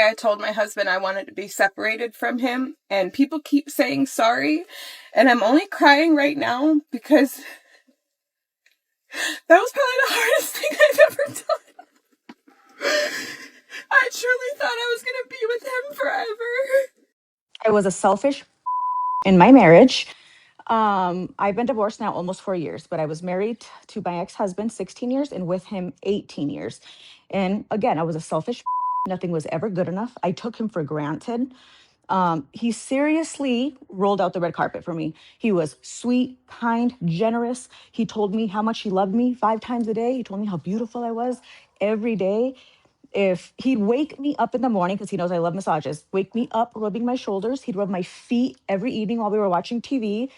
I told my husband I wanted to be separated from him, and people keep saying sorry, and I'm only crying right now because that was probably the hardest thing I've ever done. I truly thought I was going to be with him forever. I was a selfish in my marriage. I've been divorced now almost 4 years, but I was married to my ex-husband 16 years and with him 18 years. And again, I was a selfish. Nothing was ever good enough. I took him for granted. He seriously rolled out the red carpet for me. He was sweet, kind, generous. He told me how much he loved me 5 times a day. He told me how beautiful I was every day. If he'd wake me up in the morning, because he knows I love massages, wake me up rubbing my shoulders. He'd rub my feet every evening while we were watching TV.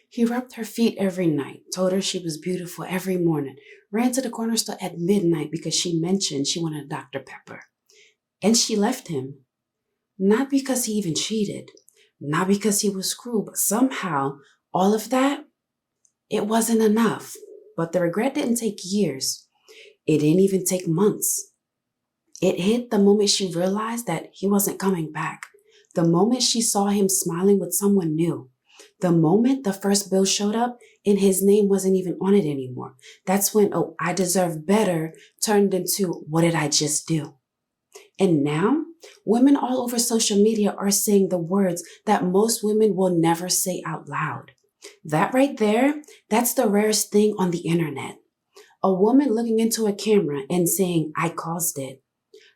He rubbed her feet every night, told her she was beautiful every morning, ran to the corner store at midnight because she mentioned she wanted a Dr. Pepper. And she left him. Not because he even cheated, not because he was cruel, but somehow all of that, it wasn't enough. But the regret didn't take years. It didn't even take months. It hit the moment she realized that he wasn't coming back. The moment she saw him smiling with someone new. The moment the first bill showed up and his name wasn't even on it anymore. That's when, oh, I deserve better turned into, what did I just do? And now, women all over social media are saying the words that most women will never say out loud. That right there, that's the rarest thing on the internet. A woman looking into a camera and saying, I caused it.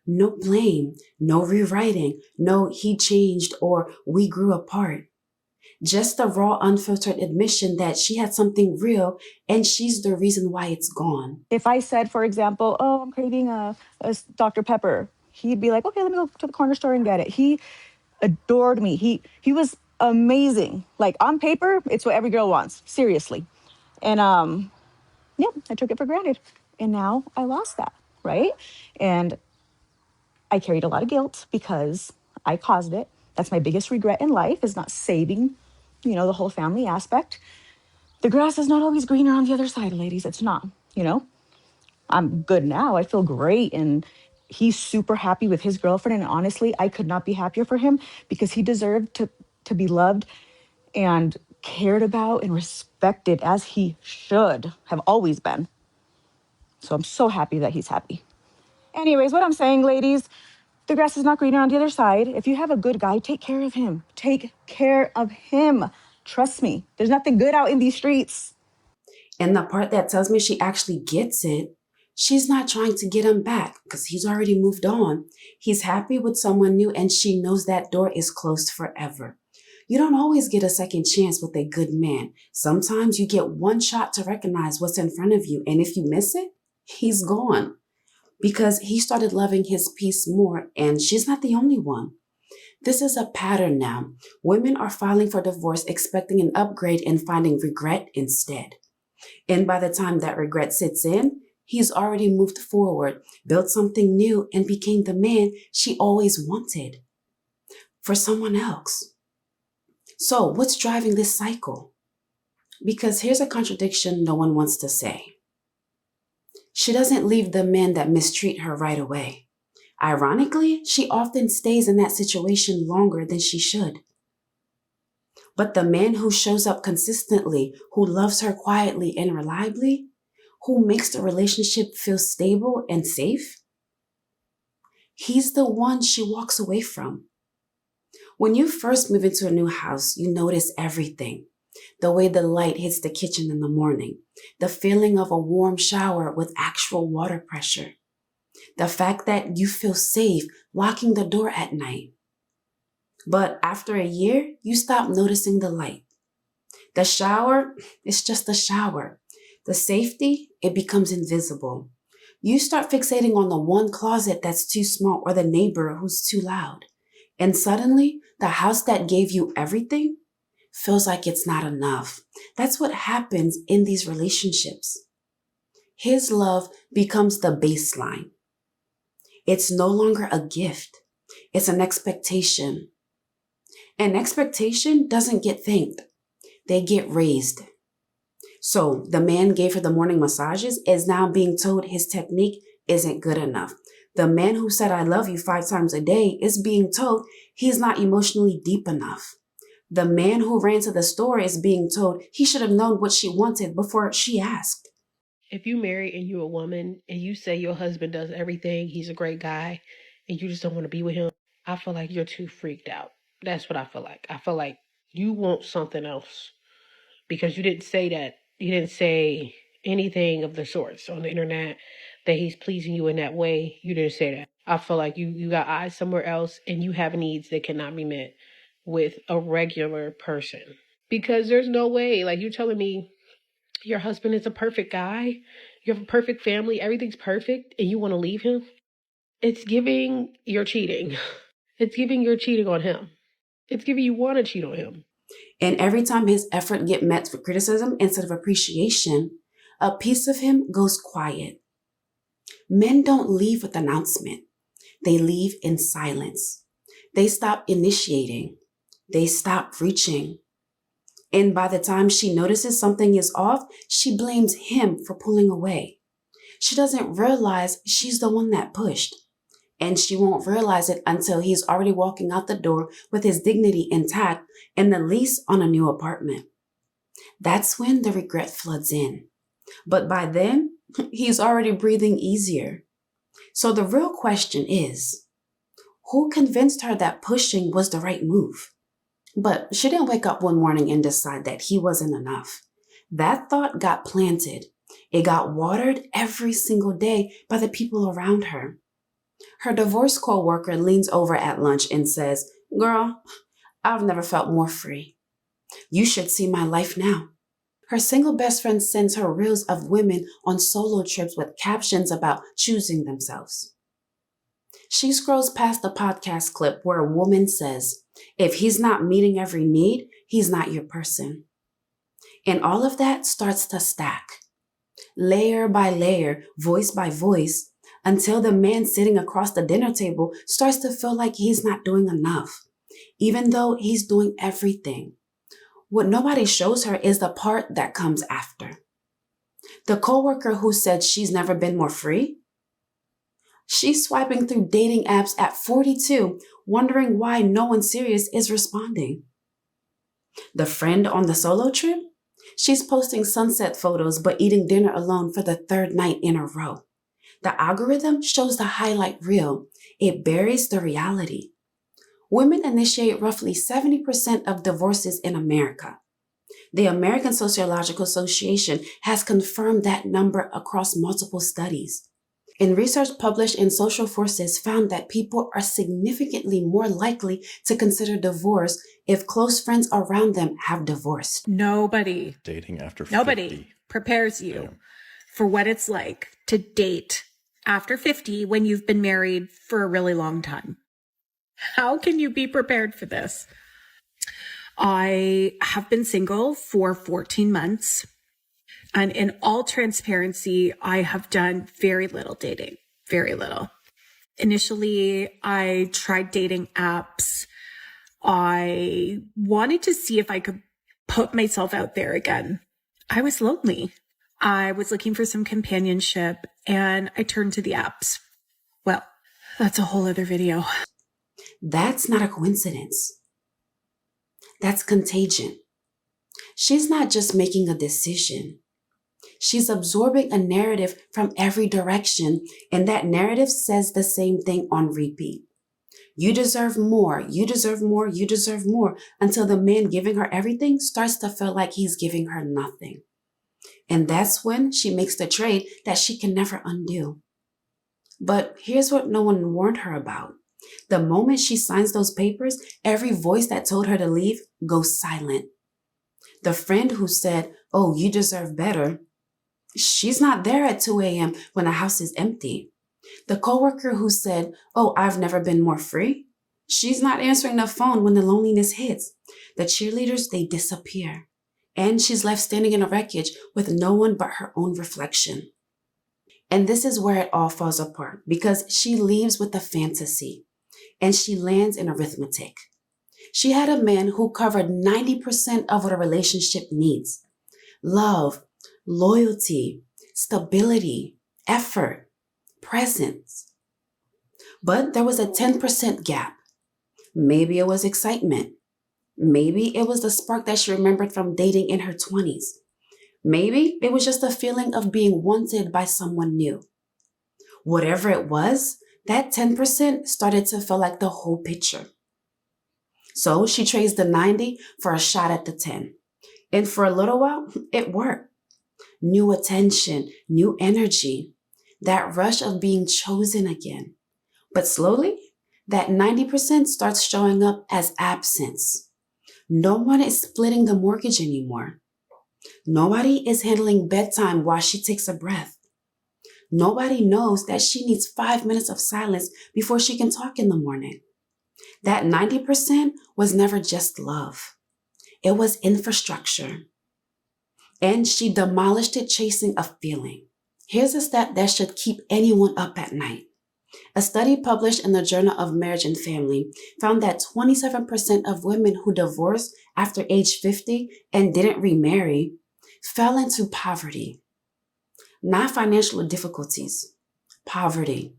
No blame, no rewriting, no he changed or we grew apart. Just the raw, unfiltered admission that she had something real and she's the reason why it's gone. If I said, for example, oh, I'm craving a Dr. Pepper, he'd be like, okay, let me go to the corner store and get it. He adored me. He was amazing. Like on paper, it's what every girl wants, seriously. And yeah, I took it for granted. And now I lost that, right? And I carried a lot of guilt because I caused it. That's my biggest regret in life, is not saving, the whole family aspect. The grass is not always greener on the other side, ladies. It's not. I'm good now. I feel great. And he's super happy with his girlfriend. And honestly, I could not be happier for him because he deserved to be loved and cared about and respected as he should have always been. So I'm so happy that he's happy. Anyways, what I'm saying, ladies, the grass is not greener on the other side. If you have a good guy, take care of him. Take care of him. Trust me, there's nothing good out in these streets. And the part that tells me she actually gets it, she's not trying to get him back because he's already moved on. He's happy with someone new and she knows that door is closed forever. You don't always get a second chance with a good man. Sometimes you get one shot to recognize what's in front of you. And if you miss it, he's gone. Because he started loving his peace more, and she's not the only one. This is a pattern now. Women are filing for divorce expecting an upgrade and finding regret instead. And by the time that regret sits in, he's already moved forward, built something new, and became the man she always wanted for someone else. So what's driving this cycle? Because here's a contradiction no one wants to say. She doesn't leave the men that mistreat her right away. Ironically, she often stays in that situation longer than she should. But the man who shows up consistently, who loves her quietly and reliably, who makes the relationship feel stable and safe, he's the one she walks away from. When you first move into a new house, you notice everything. The way the light hits the kitchen in the morning, the feeling of a warm shower with actual water pressure, the fact that you feel safe locking the door at night. But after a year, you stop noticing the light. The shower is just a shower. The safety, it becomes invisible. You start fixating on the one closet that's too small or the neighbor who's too loud. And suddenly, the house that gave you everything feels like it's not enough. That's what happens in these relationships. His love becomes the baseline. It's no longer a gift. It's an expectation. An expectation doesn't get thanked. They get raised. So the man gave her the morning massages is now being told his technique isn't good enough. The man who said I love you 5 times a day is being told he's not emotionally deep enough. The man who ran to the store is being told he should have known what she wanted before she asked. If you marry and you're a woman and you say your husband does everything, he's a great guy, and you just don't want to be with him, I feel like you're too freaked out. That's what I feel like. I feel like you want something else because you didn't say that. You didn't say anything of the sorts on the internet that he's pleasing you in that way. You didn't say that. I feel like you got eyes somewhere else and you have needs that cannot be met with a regular person. Because there's no way, like you're telling me your husband is a perfect guy, you have a perfect family, everything's perfect, and you want to leave him? It's giving you're cheating. It's giving you're cheating on him. It's giving you want to cheat on him. And every time his effort get met with criticism instead of appreciation, a piece of him goes quiet. Men don't leave with announcement. They leave in silence. They stop initiating. They stop reaching. And by the time she notices something is off, she blames him for pulling away. She doesn't realize she's the one that pushed. And she won't realize it until he's already walking out the door with his dignity intact and the lease on a new apartment. That's when the regret floods in. But by then, he's already breathing easier. So the real question is, who convinced her that pushing was the right move? But she didn't wake up one morning and decide that he wasn't enough. That thought got planted. It got watered every single day by the people around her. Her divorced co-worker leans over at lunch and says, "Girl, I've never felt more free. You should see my life now." Her single best friend sends her reels of women on solo trips with captions about choosing themselves. She scrolls past the podcast clip where a woman says, "If he's not meeting every need, he's not your person." And all of that starts to stack, layer by layer, voice by voice, until the man sitting across the dinner table starts to feel like he's not doing enough, even though he's doing everything. What nobody shows her is the part that comes after. The coworker who said she's never been more free? She's swiping through dating apps at 42, wondering why no one serious is responding. The friend on the solo trip? She's posting sunset photos but eating dinner alone for the 3rd night in a row. The algorithm shows the highlight reel. It buries the reality. Women initiate roughly 70% of divorces in America. The American Sociological Association has confirmed that number across multiple studies. And research published in Social Forces found that people are significantly more likely to consider divorce if close friends around them have divorced. Nobody Dating after 50. Nobody prepares you for what it's like to date after 50 when you've been married for a really long time. How can you be prepared for this? I have been single for 14 months. And in all transparency, I have done very little dating, very little. Initially, I tried dating apps. I wanted to see if I could put myself out there again. I was lonely. I was looking for some companionship and I turned to the apps. Well, that's a whole other video. That's not a coincidence. That's contagion. She's not just making a decision. She's absorbing a narrative from every direction, and that narrative says the same thing on repeat. You deserve more, you deserve more, you deserve more, until the man giving her everything starts to feel like he's giving her nothing. And that's when she makes the trade that she can never undo. But here's what no one warned her about. The moment she signs those papers, every voice that told her to leave goes silent. The friend who said, "Oh, you deserve better," she's not there at 2 a.m. when the house is empty. The coworker who said, "Oh, I've never been more free," she's not answering the phone when the loneliness hits. The cheerleaders, they disappear. And she's left standing in a wreckage with no one but her own reflection. And this is where it all falls apart, because she leaves with a fantasy and she lands in arithmetic. She had a man who covered 90% of what a relationship needs: love, loyalty, stability, effort, presence. But there was a 10% gap. Maybe it was excitement. Maybe it was the spark that she remembered from dating in her 20s. Maybe it was just a feeling of being wanted by someone new. Whatever it was, that 10% started to feel like the whole picture. So she trades the 90 for a shot at the 10. And for a little while, it worked. New attention, new energy, that rush of being chosen again. But slowly, that 90% starts showing up as absence. No one is splitting the mortgage anymore. Nobody is handling bedtime while she takes a breath. Nobody knows that she needs 5 minutes of silence before she can talk in the morning. That 90% was never just love. It was infrastructure. And she demolished it chasing a feeling. Here's a stat that should keep anyone up at night. A study published in the Journal of Marriage and Family found that 27% of women who divorced after age 50 and didn't remarry fell into poverty. Not financial difficulties, poverty.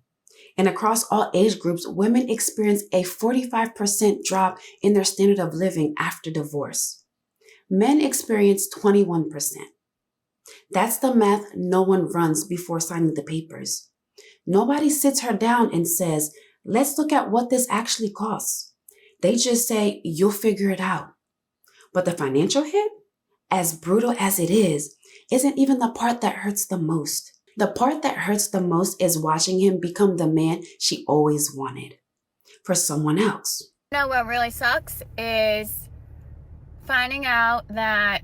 And across all age groups, women experience a 45% drop in their standard of living after divorce. Men experience 21%. That's the math no one runs before signing the papers. Nobody sits her down and says, let's look at what this actually costs. They just say, you'll figure it out. But the financial hit, as brutal as it is, isn't even the part that hurts the most. The part that hurts the most is watching him become the man she always wanted for someone else. You know what really sucks is finding out that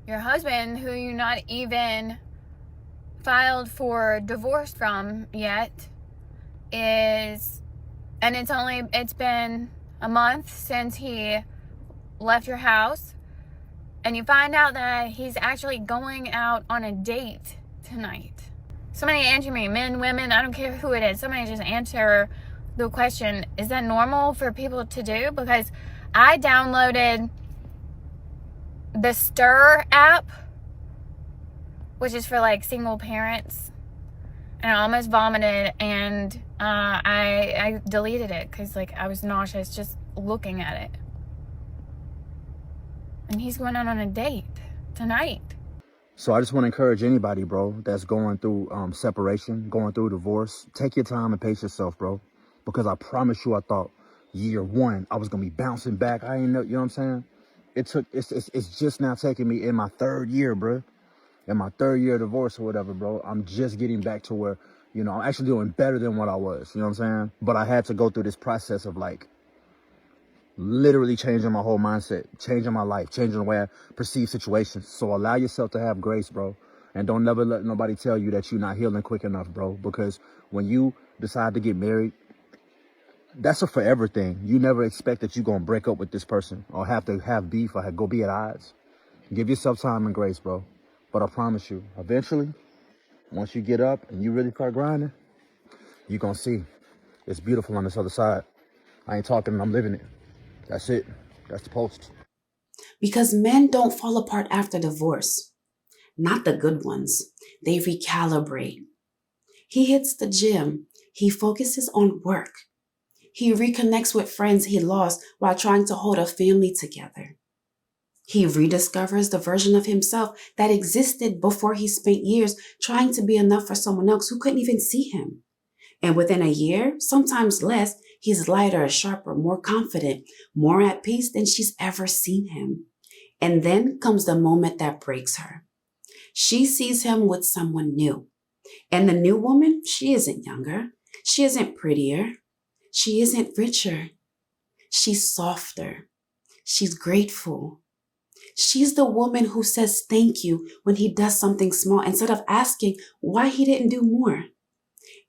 your husband, who you not even filed for divorce from yet, it's been a month since he left your house, and you find out that he's actually going out on a date tonight. Somebody answer me, men, women, I don't care who it is. Somebody just answer the question, is that normal for people to do? Because I downloaded the Stir app, which is for like single parents, and I almost vomited, and I deleted it because like I was nauseous just looking at it. And he's going out on a date tonight. So I just want to encourage anybody, bro, that's going through separation, going through divorce. Take your time and pace yourself, bro. Because I promise you, I thought year one, I was going to be bouncing back. I ain't know, you know what I'm saying? It's just now taking me in my third year, bro. In my third year of divorce or whatever, bro. I'm just getting back to where, you know, I'm actually doing better than what I was. You know what I'm saying? But I had to go through this process of like literally changing my whole mindset, changing my life, changing the way I perceive situations. So allow yourself to have grace, bro. And don't never let nobody tell you that you're not healing quick enough, bro. Because when you decide to get married, that's a forever thing. You never expect that you're going to break up with this person or have to have beef or go be at odds. Give yourself time and grace, bro. But I promise you, eventually, once you get up and you really start grinding, you're going to see it's beautiful on this other side. I ain't talking, I'm living it. That's it. That's the post. Because men don't fall apart after divorce. Not the good ones. They recalibrate. He hits the gym. He focuses on work. He reconnects with friends he lost while trying to hold a family together. He rediscovers the version of himself that existed before he spent years trying to be enough for someone else who couldn't even see him. And within a year, sometimes less, he's lighter, sharper, more confident, more at peace than she's ever seen him. And then comes the moment that breaks her. She sees him with someone new. And the new woman, she isn't younger. She isn't prettier. She isn't richer. She's softer. She's grateful. She's the woman who says thank you when he does something small instead of asking why he didn't do more.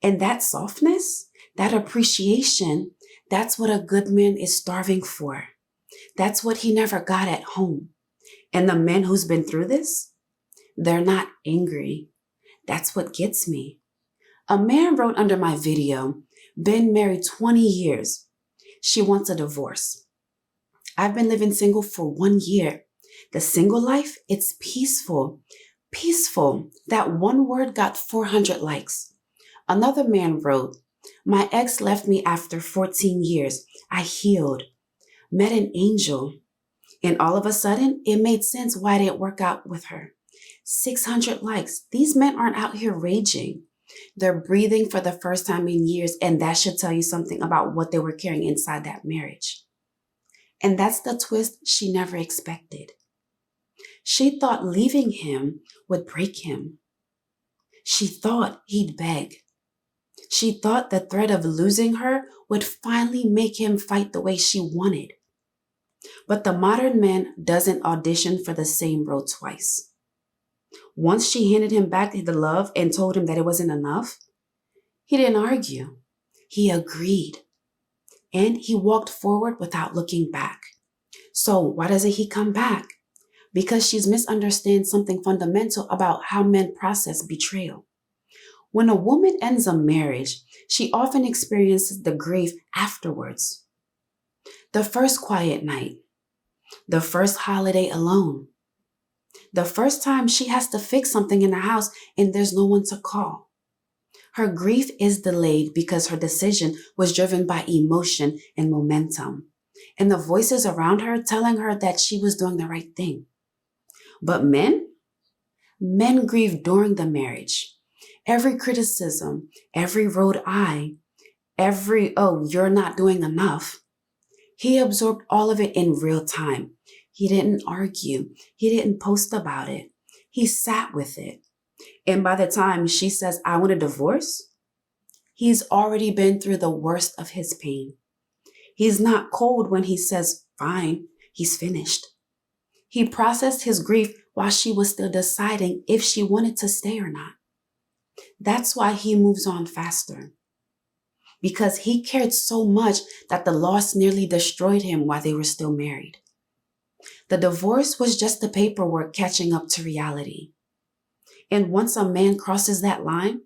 And that softness, that appreciation, that's what a good man is starving for. That's what he never got at home. And the men who's been through this, they're not angry. That's what gets me. A man wrote under my video, been married 20 years. She wants a divorce. I've been living single for 1 year. The single life, it's peaceful. Peaceful. That one word got 400 likes. Another man wrote, My ex left me after 14 years. I healed, met an angel, and all of a sudden, it made sense why I didn't work out with her. 600 likes. These men aren't out here raging. They're breathing for the first time in years, and that should tell you something about what they were carrying inside that marriage. And that's the twist she never expected. She thought leaving him would break him. She thought he'd beg. She thought the threat of losing her would finally make him fight the way she wanted. But the modern man doesn't audition for the same role twice. Once she handed him back the love and told him that it wasn't enough, he didn't argue. He agreed. And he walked forward without looking back. So why doesn't he come back? Because she's misunderstood something fundamental about how men process betrayal. When a woman ends a marriage, she often experiences the grief afterwards. The first quiet night, the first holiday alone, the first time she has to fix something in the house and there's no one to call. Her grief is delayed because her decision was driven by emotion and momentum, and the voices around her telling her that she was doing the right thing. But men grieve during the marriage. Every criticism, every rolled eye, every, oh, you're not doing enough. He absorbed all of it in real time. He didn't argue. He didn't post about it. He sat with it. And by the time she says, I want a divorce, he's already been through the worst of his pain. He's not cold when he says, fine, he's finished. He processed his grief while she was still deciding if she wanted to stay or not. That's why he moves on faster. Because he cared so much that the loss nearly destroyed him while they were still married. The divorce was just the paperwork catching up to reality. And once a man crosses that line,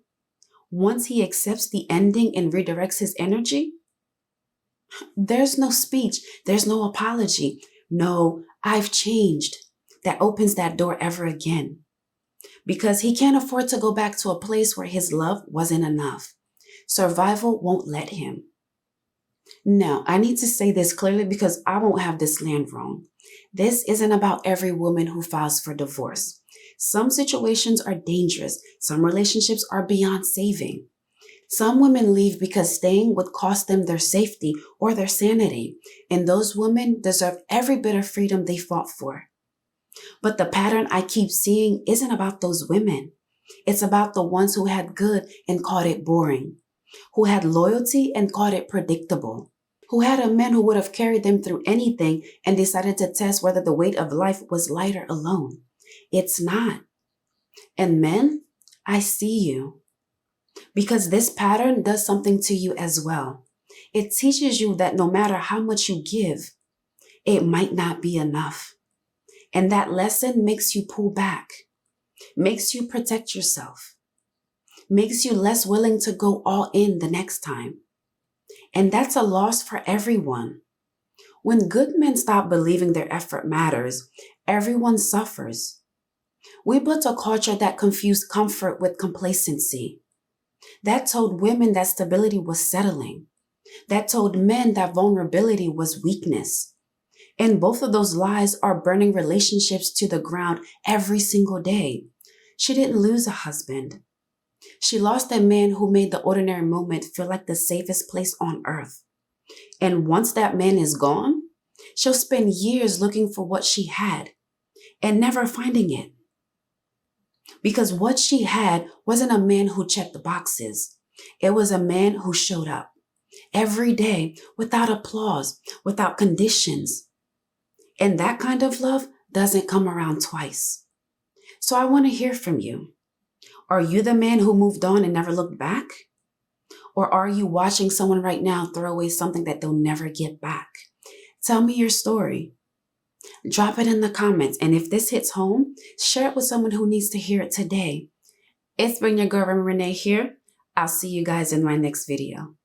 once he accepts the ending and redirects his energy, there's no speech, there's no apology, no, I've changed, that opens that door ever again. Because he can't afford to go back to a place where his love wasn't enough. Survival won't let him. Now, I need to say this clearly because I won't have this land wrong. This isn't about every woman who files for divorce. Some situations are dangerous. Some relationships are beyond saving. Some women leave because staying would cost them their safety or their sanity, and those women deserve every bit of freedom they fought for. But the pattern I keep seeing isn't about those women. It's about the ones who had good and called it boring, who had loyalty and called it predictable, who had a man who would have carried them through anything and decided to test whether the weight of life was lighter alone. It's not. And men, I see you. Because this pattern does something to you as well. It teaches you that no matter how much you give, it might not be enough. And that lesson makes you pull back, makes you protect yourself, makes you less willing to go all in the next time. And that's a loss for everyone. When good men stop believing their effort matters, everyone suffers. We built a culture that confused comfort with complacency. That told women that stability was settling. That told men that vulnerability was weakness. And both of those lies are burning relationships to the ground every single day. She didn't lose a husband. She lost a man who made the ordinary moment feel like the safest place on earth. And once that man is gone, she'll spend years looking for what she had and never finding it. Because what she had wasn't a man who checked the boxes. It was a man who showed up every day without applause, without conditions. And that kind of love doesn't come around twice. So I want to hear from you. Are you the man who moved on and never looked back? Or are you watching someone right now throw away something that they'll never get back? Tell me your story. Drop it in the comments. And if this hits home, share it with someone who needs to hear it today. It's been your girl, Rene here. I'll see you guys in my next video.